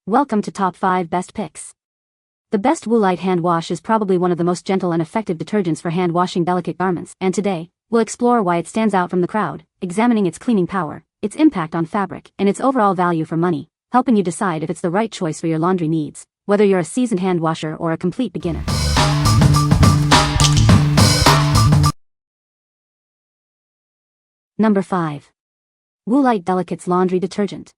Welcome to Top 5 Best Picks. The best Woolite Hand Wash is probably one of the most gentle and effective detergents for hand washing delicate garments, and today, we'll explore why it stands out from the crowd, examining its cleaning power, its impact on fabric, and its overall value for money, helping you decide if it's the right choice for your laundry needs, whether you're a seasoned hand washer or a complete beginner. Number 5. Woolite Delicates Laundry Detergent.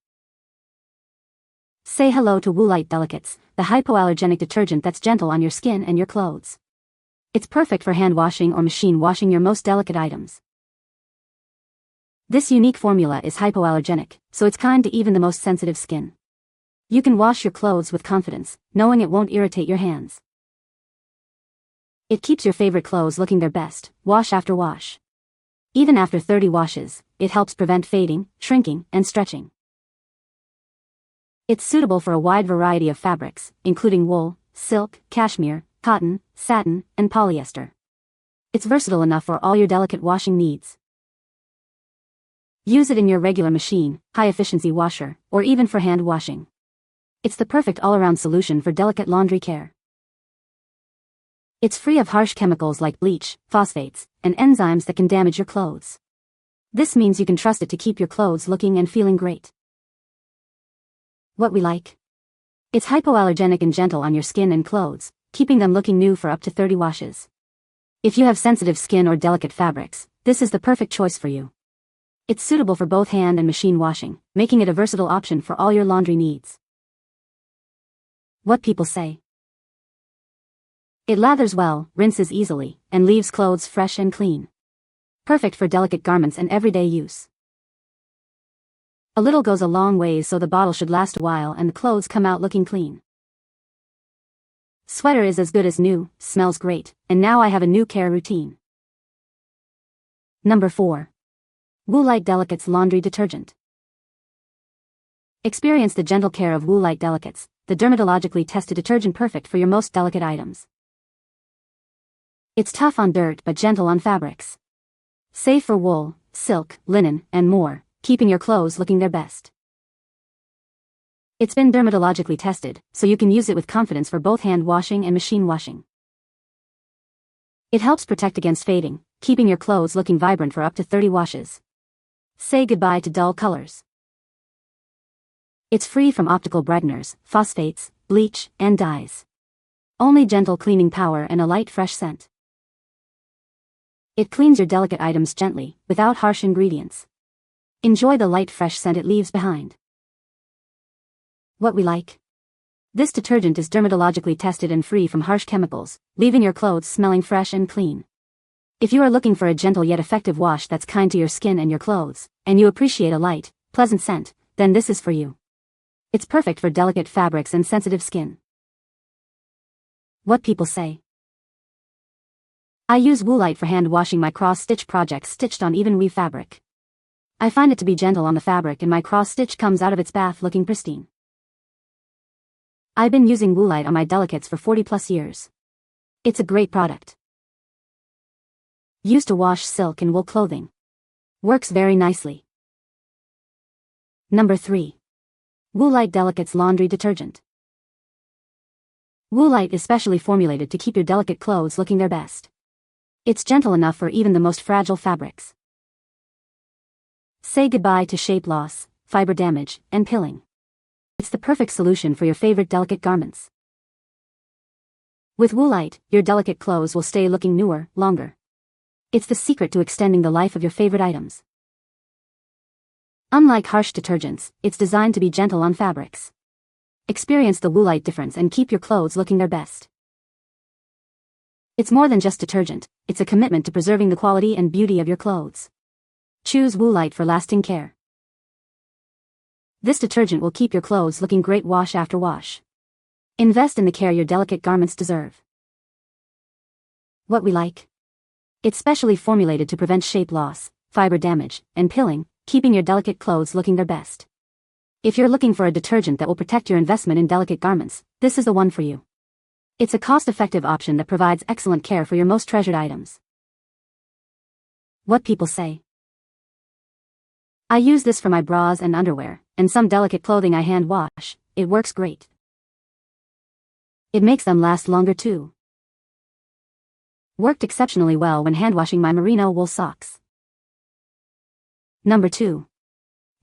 Say hello to Woolite Delicates, the hypoallergenic detergent that's gentle on your skin and your clothes. It's perfect for hand washing or machine washing your most delicate items. This unique formula is hypoallergenic, so it's kind to even the most sensitive skin. You can wash your clothes with confidence, knowing it won't irritate your hands. It keeps your favorite clothes looking their best, wash after wash. Even after 30 washes, it helps prevent fading, shrinking, and stretching. It's suitable for a wide variety of fabrics, including wool, silk, cashmere, cotton, satin, and polyester. It's versatile enough for all your delicate washing needs. Use it in your regular machine, high-efficiency washer, or even for hand washing. It's the perfect all-around solution for delicate laundry care. It's free of harsh chemicals like bleach, phosphates, and enzymes that can damage your clothes. This means you can trust it to keep your clothes looking and feeling great. What we like? It's hypoallergenic and gentle on your skin and clothes, keeping them looking new for up to 30 washes. If you have sensitive skin or delicate fabrics, this is the perfect choice for you. It's suitable for both hand and machine washing, making it a versatile option for all your laundry needs. What people say. It lathers well, rinses easily, and leaves clothes fresh and clean. Perfect for delicate garments and everyday use. A little goes a long way, so the bottle should last a while and the clothes come out looking clean. Sweater is as good as new, smells great, and now I have a new care routine. Number 4. Woolite Delicates Laundry Detergent. Experience the gentle care of Woolite Delicates, the dermatologically tested detergent perfect for your most delicate items. It's tough on dirt but gentle on fabrics. Safe for wool, silk, linen, and more, keeping your clothes looking their best. It's been dermatologically tested, so you can use it with confidence for both hand washing and machine washing. It helps protect against fading, keeping your clothes looking vibrant for up to 30 washes. Say goodbye to dull colors. It's free from optical brighteners, phosphates, bleach, and dyes. Only gentle cleaning power and a light fresh scent. It cleans your delicate items gently, without harsh ingredients. Enjoy the light fresh scent it leaves behind. What we like? This detergent is dermatologically tested and free from harsh chemicals, leaving your clothes smelling fresh and clean. If you are looking for a gentle yet effective wash that's kind to your skin and your clothes, and you appreciate a light, pleasant scent, then this is for you. It's perfect for delicate fabrics and sensitive skin. What people say. I use Woolite for hand washing my cross-stitch projects stitched on even weave fabric. I find it to be gentle on the fabric and my cross-stitch comes out of its bath looking pristine. I've been using Woolite on my delicates for 40+ years. It's a great product. Used to wash silk and wool clothing. Works very nicely. Number 3. Woolite Delicates Laundry Detergent. Woolite is specially formulated to keep your delicate clothes looking their best. It's gentle enough for even the most fragile fabrics. Say goodbye to shape loss, fiber damage, and pilling. It's the perfect solution for your favorite delicate garments. With Woolite, your delicate clothes will stay looking newer, longer. It's the secret to extending the life of your favorite items. Unlike harsh detergents, it's designed to be gentle on fabrics. Experience the Woolite difference and keep your clothes looking their best. It's more than just detergent, it's a commitment to preserving the quality and beauty of your clothes. Choose Woolite for lasting care. This detergent will keep your clothes looking great wash after wash. Invest in the care your delicate garments deserve. What we like? It's specially formulated to prevent shape loss, fiber damage, and pilling, keeping your delicate clothes looking their best. If you're looking for a detergent that will protect your investment in delicate garments, this is the one for you. It's a cost-effective option that provides excellent care for your most treasured items. What people say. I use this for my bras and underwear, and some delicate clothing I hand wash, it works great. It makes them last longer too. Worked exceptionally well when hand washing my merino wool socks. Number 2.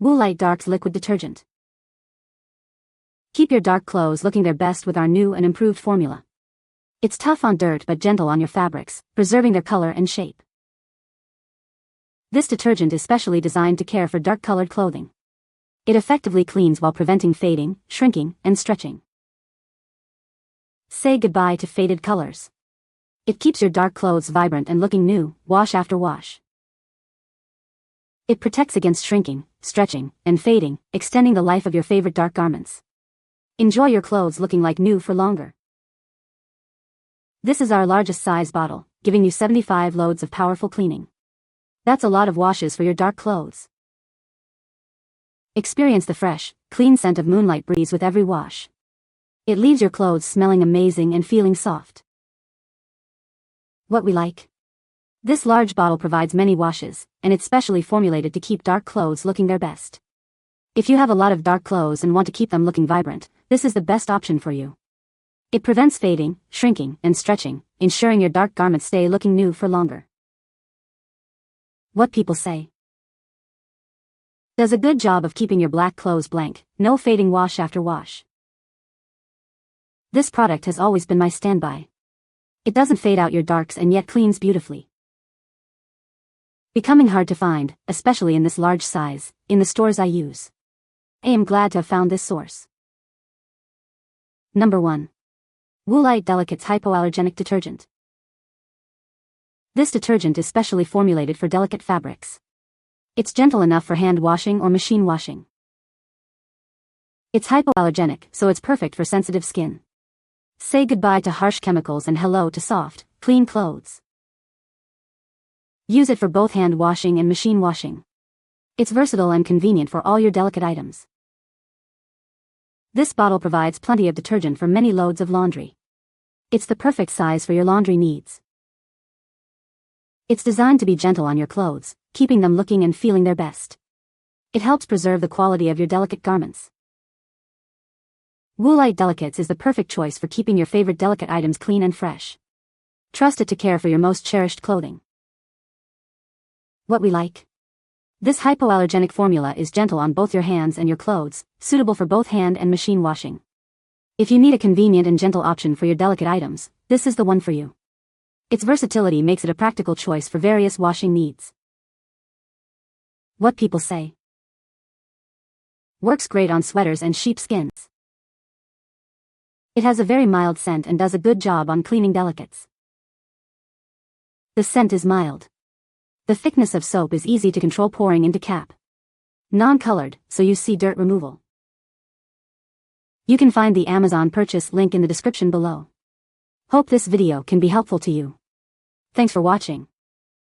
Woolite Darks Liquid Detergent. Keep your dark clothes looking their best with our new and improved formula. It's tough on dirt but gentle on your fabrics, preserving their color and shape. This detergent is specially designed to care for dark-colored clothing. It effectively cleans while preventing fading, shrinking, and stretching. Say goodbye to faded colors. It keeps your dark clothes vibrant and looking new, wash after wash. It protects against shrinking, stretching, and fading, extending the life of your favorite dark garments. Enjoy your clothes looking like new for longer. This is our largest size bottle, giving you 75 loads of powerful cleaning. That's a lot of washes for your dark clothes. Experience the fresh, clean scent of moonlight breeze with every wash. It leaves your clothes smelling amazing and feeling soft. What we like. This large bottle provides many washes, and it's specially formulated to keep dark clothes looking their best. If you have a lot of dark clothes and want to keep them looking vibrant, this is the best option for you. It prevents fading, shrinking, and stretching, ensuring your dark garments stay looking new for longer. What people say. Does a good job of keeping your black clothes blank, no fading wash after wash. This product has always been my standby. It doesn't fade out your darks and yet cleans beautifully. Becoming hard to find, especially in this large size, in the stores I use. I am glad to have found this source. Number 1. Woolite Delicate's Hypoallergenic Detergent. This detergent is specially formulated for delicate fabrics. It's gentle enough for hand washing or machine washing. It's hypoallergenic, so it's perfect for sensitive skin. Say goodbye to harsh chemicals and hello to soft, clean clothes. Use it for both hand washing and machine washing. It's versatile and convenient for all your delicate items. This bottle provides plenty of detergent for many loads of laundry. It's the perfect size for your laundry needs. It's designed to be gentle on your clothes, keeping them looking and feeling their best. It helps preserve the quality of your delicate garments. Woolite Delicates is the perfect choice for keeping your favorite delicate items clean and fresh. Trust it to care for your most cherished clothing. What we like. This hypoallergenic formula is gentle on both your hands and your clothes, suitable for both hand and machine washing. If you need a convenient and gentle option for your delicate items, this is the one for you. Its versatility makes it a practical choice for various washing needs. What people say. Works great on sweaters and sheepskins. It has a very mild scent and does a good job on cleaning delicates. The scent is mild. The thickness of soap is easy to control pouring into cap. Non-colored, so you see dirt removal. You can find the Amazon purchase link in the description below. Hope this video can be helpful to you. Thanks for watching.